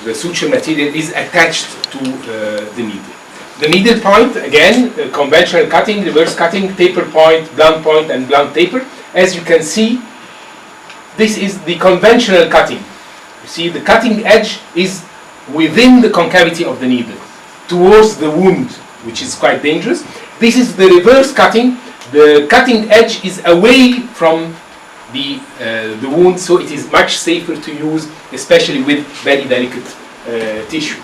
the suture material is attached to the needle. The needle point, again, conventional cutting, reverse cutting, taper point, and blunt taper. As you can see, this is the conventional cutting. You see, the cutting edge is within the concavity of the needle, towards the wound, which is quite dangerous. This is the reverse cutting. The cutting edge is away from the wound, so it is much safer to use, especially with very delicate tissue.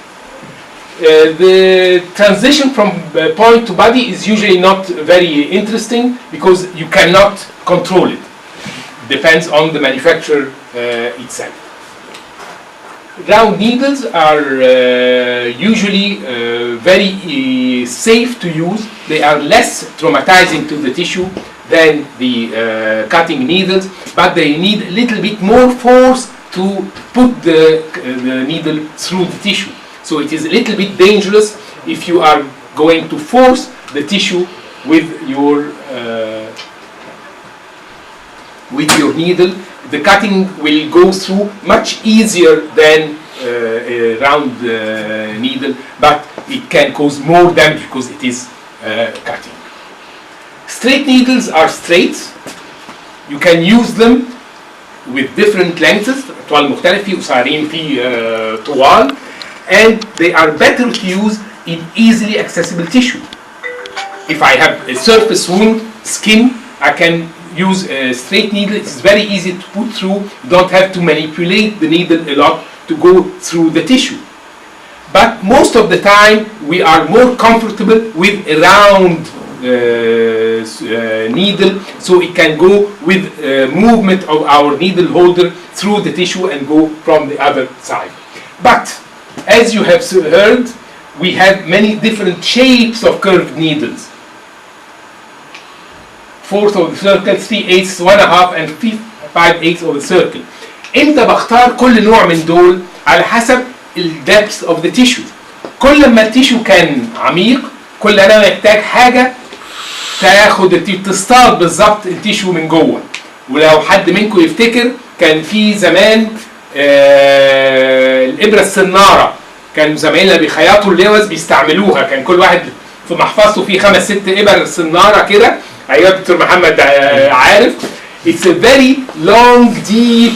The transition from point to body is usually not very interesting because you cannot control it. Depends on the manufacturer itself. Round needles are usually very safe to use. They are less traumatizing to the tissue than the cutting needles, but they need a little bit more force to put the needle through the tissue. So it is a little bit dangerous if you are going to force the tissue with your needle. The cutting will go through much easier than a round needle, but it can cause more damage because it is cutting. Straight needles are straight. You can use them with different lengths. أطوال مختلفة، في قصيرين، في طوال. And they are better to use in easily accessible tissue. If I have a surface wound, skin, I can use a straight needle. It's very easy to put through. You don't have to manipulate the needle a lot to go through the tissue. But most of the time, we are more comfortable with a round needle, so it can go with movement of our needle holder through the tissue and go from the other side. But as you have heard, we have many different shapes of curved needles. 4th of the circle, 3/8, 1/2, and 5/8 of the circle. امتى بختار كل نوع من دول؟ على حسب الدبس of the tissue. كل ما التيشو كان عميق، كل انا محتاج حاجه تاخد تصطاد بالظبط التيشو من جوه. ولو حد منكم يفتكر كان في زمان الابره السناره، كان زمايلنا بيخيطوا اللوز بيستعملوها، كان كل واحد في محفظته فيه 5-6 ابر سناره كده. ايوه دكتور محمد عارف. It's a very long, deep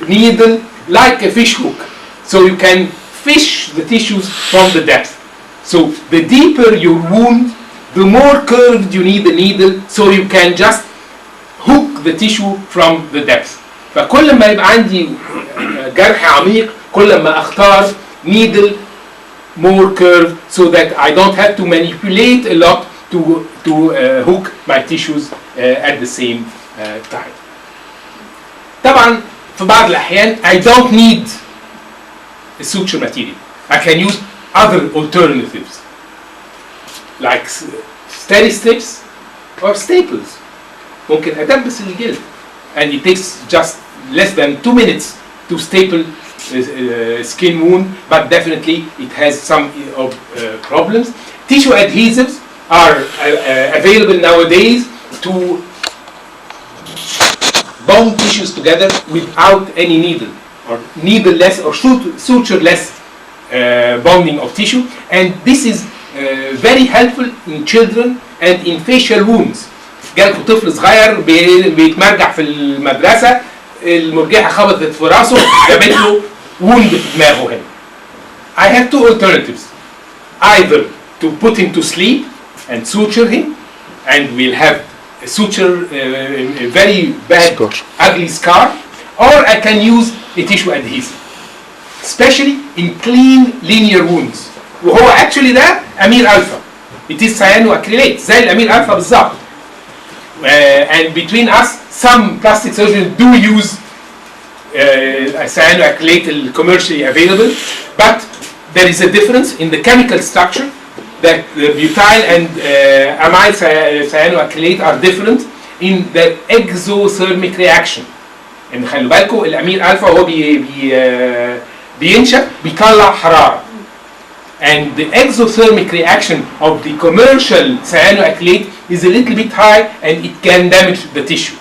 needle like a fish hook, so you can fish the tissues from the depth. So the deeper your wound, the more curved you need the needle, so you can just hook the tissue from the depth. فكل ما يبقى عندي جرح عميق، كل ما اختار needle more curved, so that I don't have to manipulate a lot to hook my tissues at the same time. طبعا في بعض الأحيان I don't need a suture material. I can use other alternatives like steri strips or staples. ممكن أدبس الجلد, and it takes just less than 2 minutes to staple a skin wound, but definitely it has some problems. Tissue adhesives are available nowadays to bond tissues together without any needle, or needleless or sutureless bonding of tissue, and this is very helpful in children and in facial wounds. جالكوا طفل صغير بيتمرجع في المدرسة، المرجحة خبطت في راسه جابت له wound في دماغه هنا. I have two alternatives. Either to put him to sleep and suture him, and we'll have a suture, a very bad, ugly scar, or I can use a tissue adhesive, especially in clean linear wounds. وهو actually ده أمير ألفا. It is cyanoacrylate زي الأمير ألفا بالظبط. And between us, some plastic surgeons do use cyanoacrylate commercially available, but there is a difference in the chemical structure. That the butyl and amyl cyanoacrylate are different in the exothermic reaction. إن خلوا بالكم الأمير ألفا وهو بينشف بيطلع حرارة. And the exothermic reaction of the commercial cyanoacrylate is a little bit high and it can damage the tissue.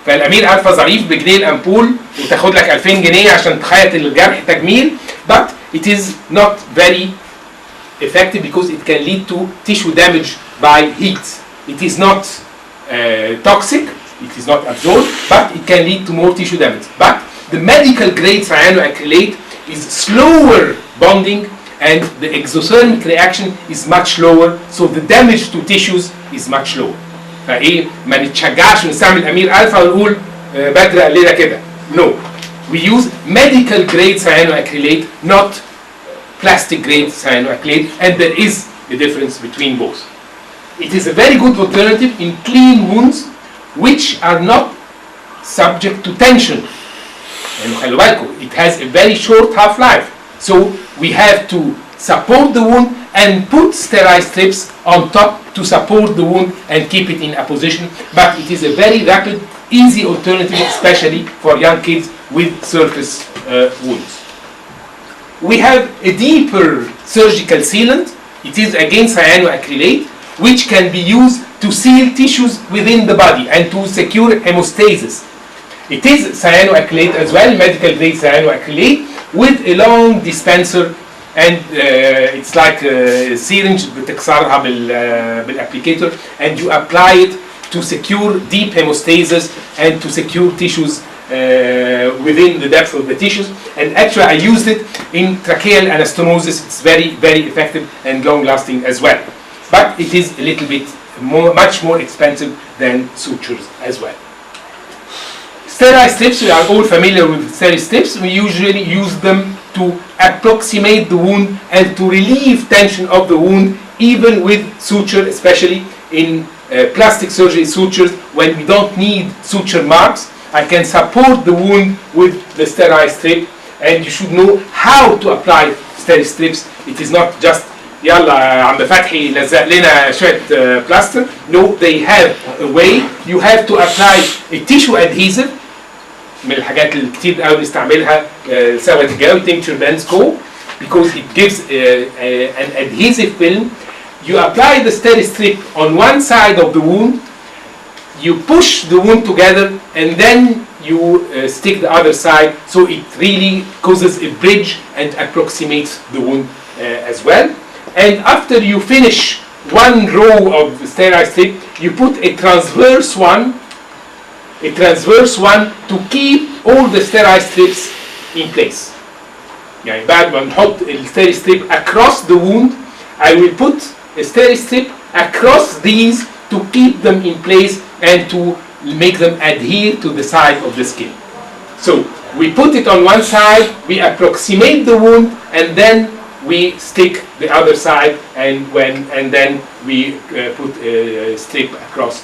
فالأمير ألفا ظريف بجنيه الأمبول وتاخد لك 2000 جنيه عشان تخيط الجرح تجميل, but it is not very effective because it can lead to tissue damage by heat. It is not toxic, it is not absorbed, but it can lead to more tissue damage. But the medical grade cyanoacrylate is slower bonding and the exothermic reaction is much lower, so the damage to tissues is much lower. فايه ما نتشجعش نستعمل امير الفا ونقول بدر قال لنا كده. No, we use medical grade cyanoacrylate, not plastic grade cyanoacrylate, and there is a difference between both. It is a very good alternative in clean wounds which are not subject to tension. And خلوا بالكم, it has a very short half-life. So we have to support the wound and put sterile strips on top to support the wound and keep it in a position. But it is a very rapid, easy alternative, especially for young kids with surface wounds. We have a deeper surgical sealant. It is again cyanoacrylate, which can be used to seal tissues within the body and to secure hemostasis. It is cyanoacrylate as well, medical grade cyanoacrylate, with a long dispenser, and it's like a syringe بتكسرها بالapplicator, and you apply it to secure deep hemostasis and to secure tissues within the depth of the tissues. And actually I used it in tracheal anastomosis. It's very, very effective and long lasting as well. But it is a little bit much more expensive than sutures as well. Sterile strips, we are all familiar with sterile strips. We usually use them to approximate the wound and to relieve tension of the wound, even with suture, especially in plastic surgery sutures when we don't need suture marks. I can support the wound with the sterile strip, and you should know how to apply sterile strips. It is not just يلا عم فتحي لزق لنا شوية plaster. No, they have a way. You have to apply a tissue adhesive. من الحاجات اللي كتير قوي بنستعملها سوا الجو tincture Bensco, because it gives an adhesive film. You apply the sterile strip on one side of the wound, you push the wound together, and then you stick the other side, so it really causes a bridge and approximates the wound as well. And after you finish one row of the sterile strip, you put a transverse one to keep all the sterile strips in place. يعني بعد ما نحط الsterile strip across the wound, I will put a sterile strip across these to keep them in place and to make them adhere to the side of the skin. So we put it on one side, we approximate the wound, and then we stick the other side, and then we put a strip across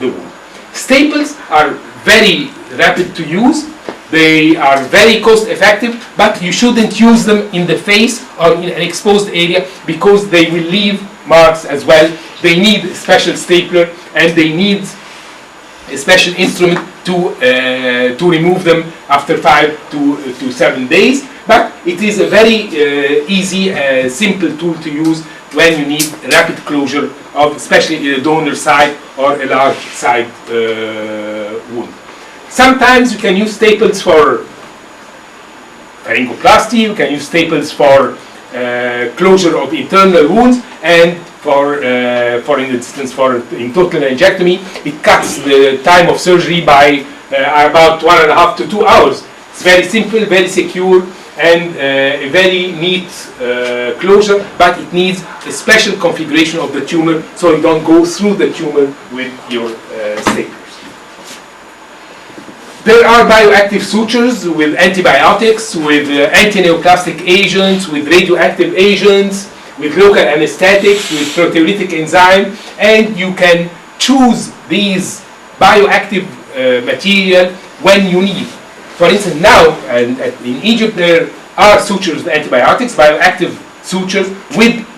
the wound. Staples are very rapid to use. They are very cost effective, but you shouldn't use them in the face or in an exposed area because they will leave marks as well. They need a special stapler, and they need a special instrument to remove them after 5 to 7 days. But it is a very easy, simple tool to use when you need rapid closure of especially a donor side or a large side wound. Sometimes you can use staples for pharyngoplasty, you can use staples for closure of internal wounds, and for instance in total laryngectomy, it cuts the time of surgery by about 1.5 to 2 hours. It's very simple, very secure, and a very neat closure, but it needs a special configuration of the tumor so you don't go through the tumor with your staplers. There are bioactive sutures with antibiotics, with anti-neoplastic agents, with radioactive agents, with local anesthetics, with proteolytic enzyme, and you can choose these bioactive material when you need. For instance, now in Egypt there are sutures with antibiotics, bioactive sutures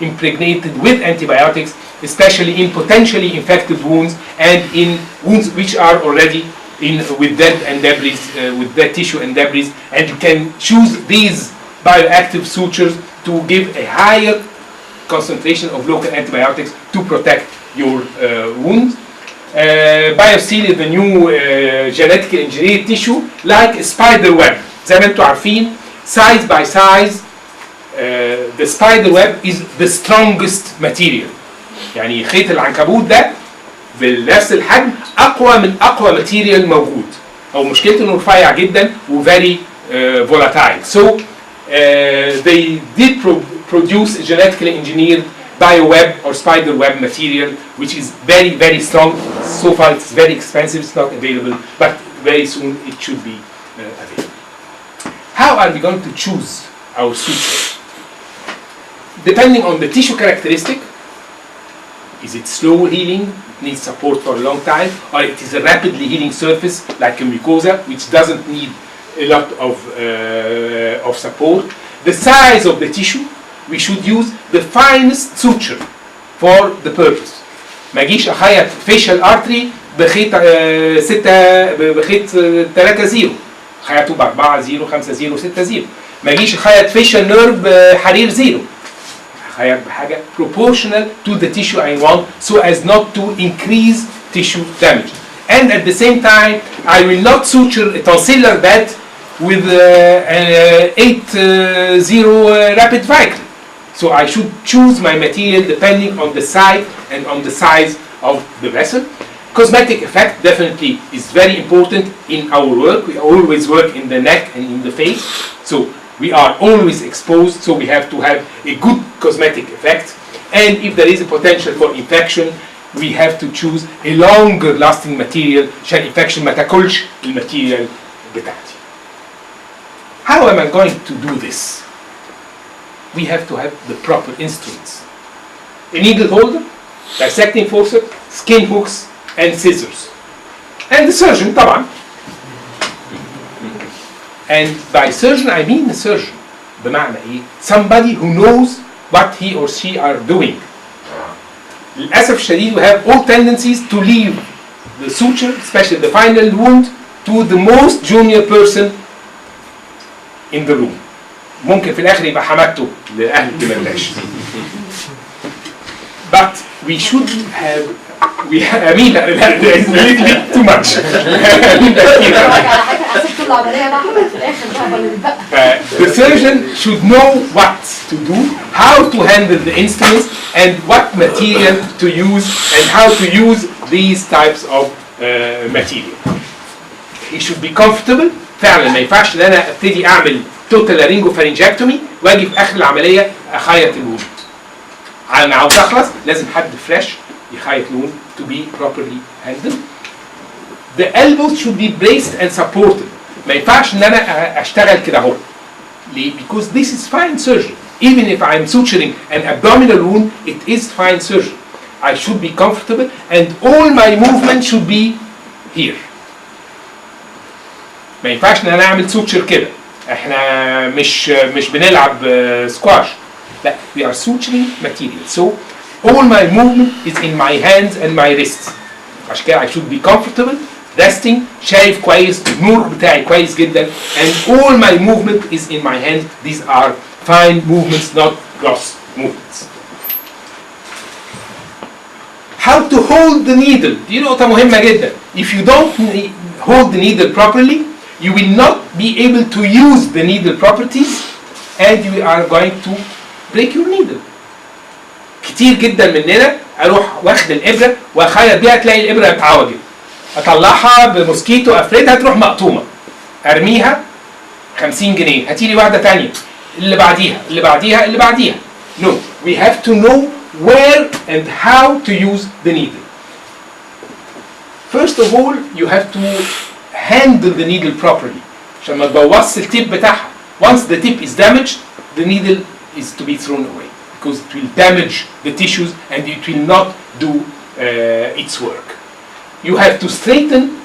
impregnated with antibiotics, especially in potentially infected wounds and in wounds which are already with dead and debris, with dead tissue and debris, and you can choose these bioactive sutures to give a higher concentration of local antibiotics to protect your wound. BioSeal is the new genetically engineered tissue like a spider web. زي ما انتم عارفين, size by size, the spider web is the strongest material. يعني خيط العنكبوت ده بنفس الحجم اقوى من اقوى ماتيريال موجود، او مشكلته انه رفيع جدا و very volatile. So they did produce a genetically engineered bioweb or spider web material which is very very strong. So far it's very expensive, it's not available, but very soon it should be available. How are we going to choose our suture? Depending on the tissue characteristic. Is it slow healing, it needs support for a long time, or it is a rapidly healing surface like a mucosa which doesn't need a lot of support. The size of the tissue, we should use the finest suture for the purpose. ما اجيش اخيط facial artery بخيط 3 0 خيطه ب 4 0 5 0 6 0. ما اجيش اخيط facial nerve بحرير 0. خيط بحاجه proportional to the tissue I want so as not to increase tissue damage. And at the same time I will not suture a tonsillar bed with 8-0 rapid victory. So I should choose my material depending on the site and on the size of the vessel. Cosmetic effect definitely is very important in our work. We always work in the neck and in the face. So we are always exposed, so we have to have a good cosmetic effect. And if there is a potential for infection, we have to choose a longer lasting material عشان infection ما تاكلش الماتيريال بتاعتي. How am I going to do this? We have to have the proper instruments. A needle holder, dissecting forceps, skin hooks, and scissors. And the surgeon طبعا. And by surgeon I mean the surgeon. بمعنى ايه؟ Somebody who knows what he or she are doing. للأسف الشديد we have all tendencies to leave the suture, especially the final wound, to the most junior person in the room. ممكن في الآخر يبقى حماتته لأهل الدمرداش. But we should have I mean it's a little bit too much. The surgeon should know what to do, how to handle the instruments, and what material to use, and how to use these types of material. He should be comfortable. فعلا ما ينفعش ان انا ابتدي اعمل توتال لارينجوفارينجكتومي واجي في اخر العمليه اخيط الوند. انا عاوز اخلص لازم حد فريش يخيط الوند to be properly handled. The elbows should be braced and supported. ما ينفعش ان انا اشتغل كده اهو. ليه؟ Because this is fine surgery. Even if I'm suturing an abdominal wound, it is fine surgery. I should be comfortable and all my movement should be here. ما ينفعش ان انا اعمل suture كده. احنا مش بنلعب سكواش. لا, we are suturing material. So all my movement is in my hands and my wrists. عشان كده I should be comfortable, resting, شايف كويس, النور بتاعي كويس جدا, and all my movement is in my hands. These are fine movements, not gross movements. How to hold the needle. دي نقطة مهمة جدا. If you don't hold the needle properly, you will not be able to use the needle properties and you are going to break your needle. كتير جدا مننا اروح واخد الابره واخيط بيها تلاقي الابره اتعوجت. اطلعها بموسكيتو افردها تروح مقطومه. ارميها 50 جنيه، هاتيلي واحده ثانيه. اللي بعديها اللي بعديها اللي بعديها. No, we have to know where and how to use the needle. First of all, you have to handle the needle properly عشان ما تبوظش التيب بتاعها. Once the tip is damaged, the needle is to be thrown away because it will damage the tissues and it will not do its work. You have to straighten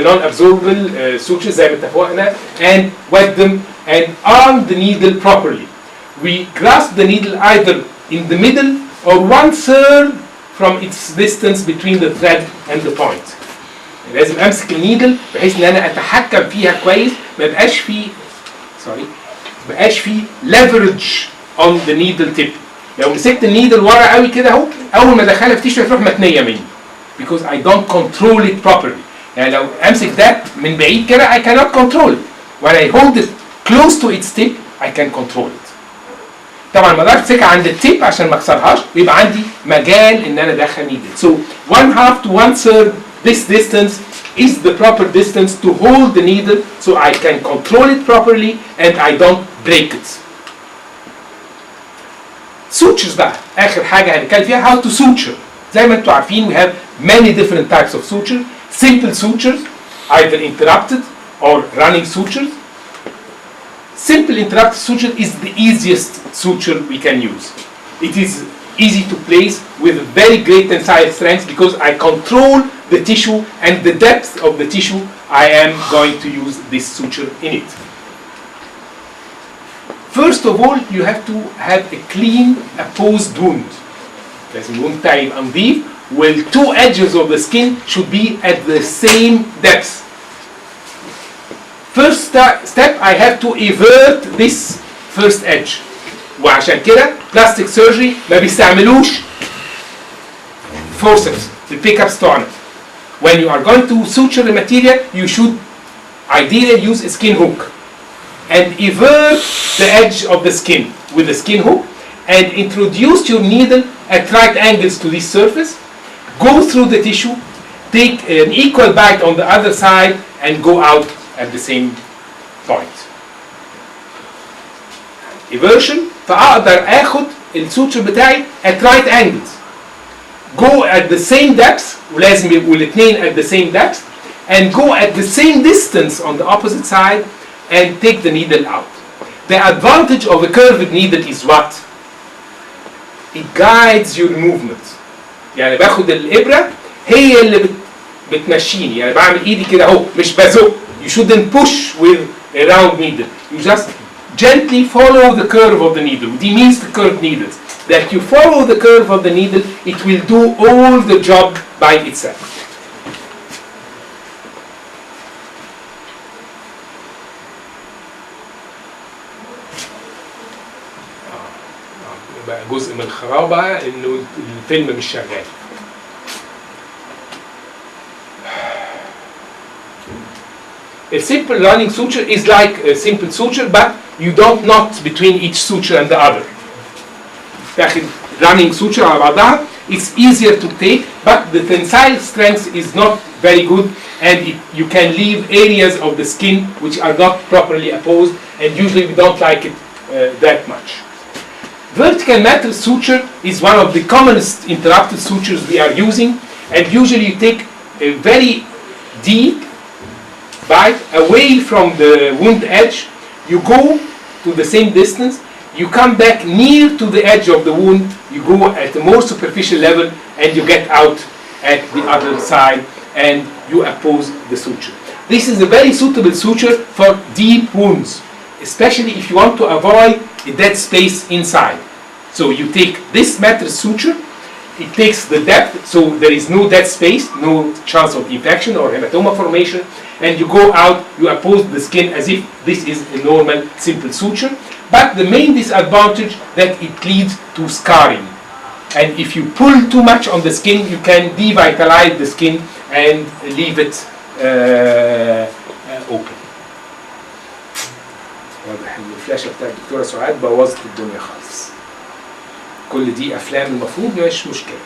non-absorbable sutures زي ما اتفقنا and wet them and arm the needle properly. We grasp the needle either in the middle or 1/3 from its distance between the thread and the point. لازم امسك النيدل بحيث ان انا اتحكم فيها كويس، ما يبقاش في leverage on the needle tip. لو مسكت النيدل ورا قوي كده اهو، اول ما ادخلها في تيشو هتروح متنيه مني because I don't control it properly. يعني لو امسك ده من بعيد كده I cannot control it. When I hold it close to its tip I can control it. طبعا ما اقدرش امسكها عند التيب عشان ما اكسرهاش، ويبقى عندي مجال ان انا ادخل نيدل. So 1/2 to 1/3 this distance is the proper distance to hold the needle so I can control it properly and I don't break it. Sutures بقى اخر حاجه هنتكلم فيها how to suture. زي ما انتم عارفين we have many different types of suture. Simple sutures, either interrupted or running sutures. Simple interrupted suture is the easiest suture we can use. It is easy to place with very great tensile strength because I control the tissue and the depth of the tissue I am going to use this suture in it. First of all, you have to have a clean opposed wound. لازم الwound بتاعي يبقى نظيف where two edges of the skin should be at the same depth. First step I have to invert this first edge. وعشان كده plastic surgery ما بيستعملوش forceps the pickups بتوعنا. When you are going to suture the material, you should ideally use a skin hook and invert the edge of the skin with the skin hook and introduce your needle at right angles to this surface. Go through the tissue, take an equal bite on the other side and go out at the same point. Eversion فأقدر آخد السوتشر بتاعي at right angles. Go at the same depth ولازم يبقوا الاثنين at the same depth and go at the same distance on the opposite side and take the needle out. The advantage of a curved needle is what? It guides your movement. يعني باخد الإبرة هي اللي بتمشيني، يعني بعمل إيدي كده أهو مش بزق. You shouldn't push with a round needle. You just gently follow the curve of the needle. This means the curved needles. That you follow the curve of the needle, it will do all the job by itself. بقى جزء من الخرابة إنه الفيلم مش شغال. A simple running suture is like a simple suture, but you don't knot between each suture and the other. تاخد running suture على بعضها. It's easier to take, but the tensile strength is not very good, and you can leave areas of the skin which are not properly opposed, and usually we don't like it that much. Vertical metal suture is one of the commonest interrupted sutures we are using, and usually you take a very deep bite away from the wound edge. You go to the same distance, you come back near to the edge of the wound, you go at a more superficial level, and you get out at the other side and you oppose the suture. This is a very suitable suture for deep wounds, especially if you want to avoid a dead space inside. So you take this metal suture, it takes the depth, so there is no dead space, no chance of infection or hematoma formation, and you go out, you oppose the skin as if this is a normal simple suture. But the main disadvantage that it leads to scarring. And if you pull too much on the skin, you can devitalize the skin and leave it open. واضح ان الفلاشة بتاعت الدكتورة سعاد بوظت الدنيا خالص. كل دي افلام المفروض مش مشكلة.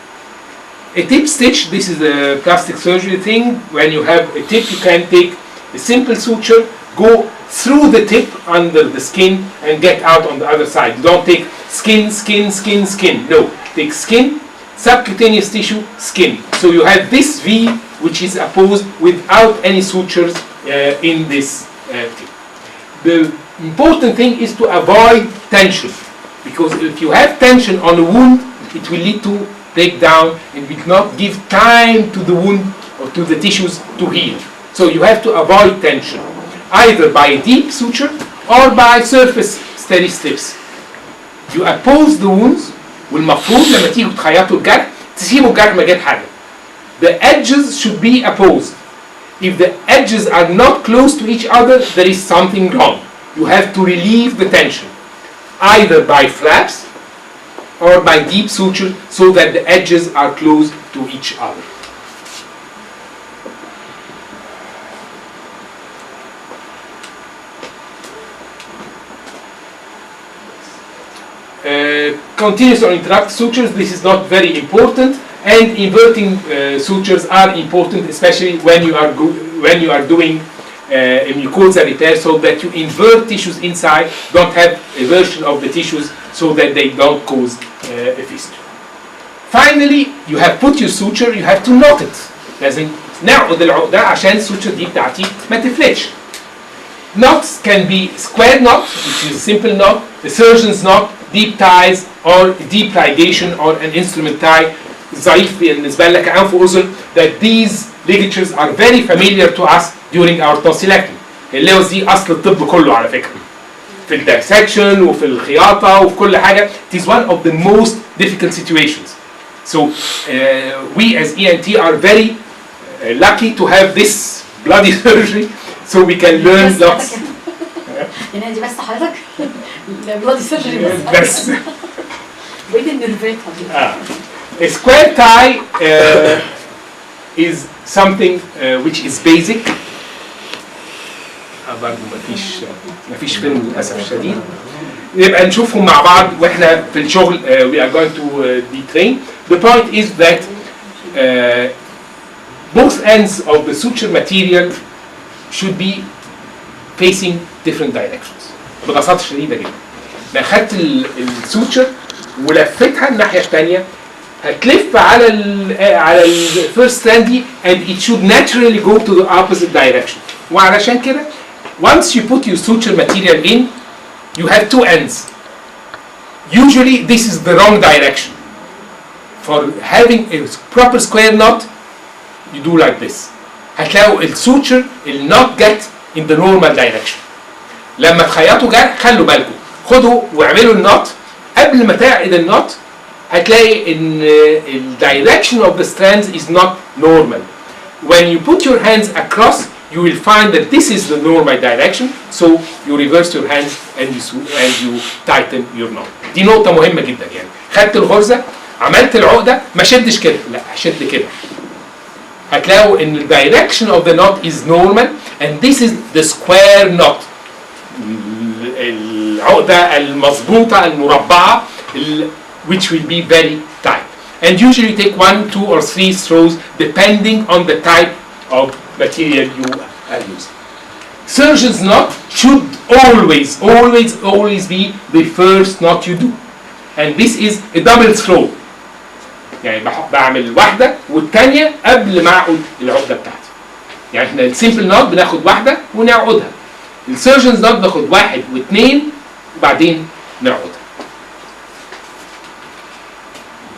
A tip stitch, this is a plastic surgery thing. When you have a tip, you can take a simple suture, go through the tip under the skin and get out on the other side. You don't take skin, skin, skin, skin. No, take skin, subcutaneous tissue, skin. So you have this V which is opposed without any sutures in this tip. The important thing is to avoid tension, because if you have tension on a wound, it will lead to breakdown and will not give time to the wound or to the tissues to heal. So you have to avoid tension, either by a deep suture or by surface steri-strips. You oppose the wounds, والمفروض لما تيجوا تخيطوا الجرح تسيبوا الجرح من غير حاجة. The edges should be opposed. If the edges are not close to each other, there is something wrong. You have to relieve the tension, either by flaps or by deep suture, so that the edges are close to each other. continuous or interrupt sutures, this is not very important, and inverting sutures are important, especially when you are doing a mucosa repair, so that you invert tissues inside, don't have eversion of the tissues, so that they don't cause a fistula. Finally, you have put your suture, you have to knot it. لازم نعقد العقدة عشان السوتشر دي بتاعتي ما تفلتش. Knots can be square knot, which is a simple knot, a surgeon's knot, deep ties, or deep ligation, or an instrument tie. ظريف بالنسبة لك أنف وأذن that these ligatures are very familiar to us during our tonsillectomy. اللوز دي أصل الطب كله على فكرة. في الدايسكشن وفي الخياطة وفي كل حاجة. It is one of the most difficult situations. So we as ENT are very lucky to have this bloody surgery, so we can learn lots. يعني دي بس حضرتك bloody surgery بس. وين النرفات؟ A square tie is something which is basic. برضه مفيش فيلم للأسف الشديد. نبقى نشوفهم مع بعض واحنا في الشغل. We are going to be trained. The point is that both ends of the suture material should be facing different directions. ببساطة شديدة جدا. ما خدت السوتشر ولفتها الناحية الثانية هتلف على الفيرست ستراند دي and it should naturally go to the opposite direction. وعلشان كده once you put your suture material in, you have two ends. Usually this is the wrong direction. For having a proper square knot, you do like this. هتلاقوا السوتشر النوت جت in the normal direction. لما تخيطوا خلوا بالكم خدوا واعملوا النوت قبل ما تعقد النوت هتلاقي ان direction of the strands is not normal. When you put your hands across, you will find that this is the normal direction, so you reverse your hands and you tighten your knot. دي نقطة مهمة جدا. يعني خدت الغرزة عملت العقدة ما شدش كده، لا شد كده. هتلاقوا ان direction of the knot is normal and this is the square knot. العقدة المظبوطة المربعة which will be very tight. And usually take 1, 2 or 3 throws depending on the type of material you are using. Surgeon's knot should always be the first knot you do. And this is a double throw. يعني بعمل واحدة والثانية قبل ما اعقد العقدة بتاعتي. يعني احنا السيمبل نوت بناخد واحدة ونعقدها. السيرجنز نوت بناخد واحد واثنين وبعدين نعقدها.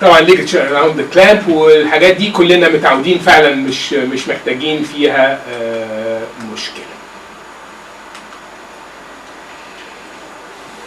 طبعا ليجتشر اراوند ذا كلامب والحاجات دي كلنا متعودين فعلا مش محتاجين فيها مشكلة.